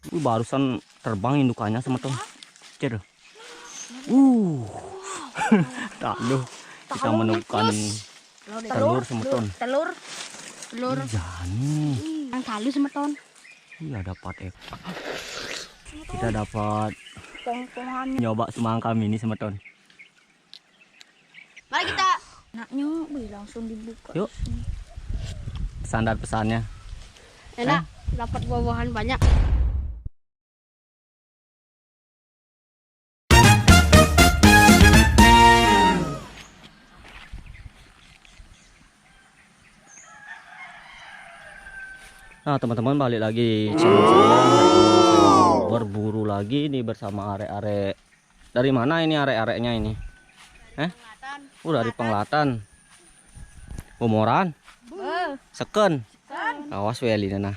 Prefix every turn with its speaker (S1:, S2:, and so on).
S1: Barusan terbang indukannya sama tuh. Cer. Aduh, kita menemukan telur semeton.
S2: Telur.
S1: Jani.
S2: Yang halus semeton.
S1: Iya dapat kita dapat
S2: Pong-pongan.
S1: nyoba semangka mini semeton.
S2: Mari kita. Enaknya langsung dibuka.
S1: Yuk. Pesan dan pesannya.
S2: Enak, dapat buah-buahan banyak.
S1: Nah teman-teman, balik lagi channel saya. Hari ini saya berburu lagi nih bersama arek-arek. Dari mana ini arek-areknya ini? Dari Penglatan. Umuran? Seken. Awas weli nah.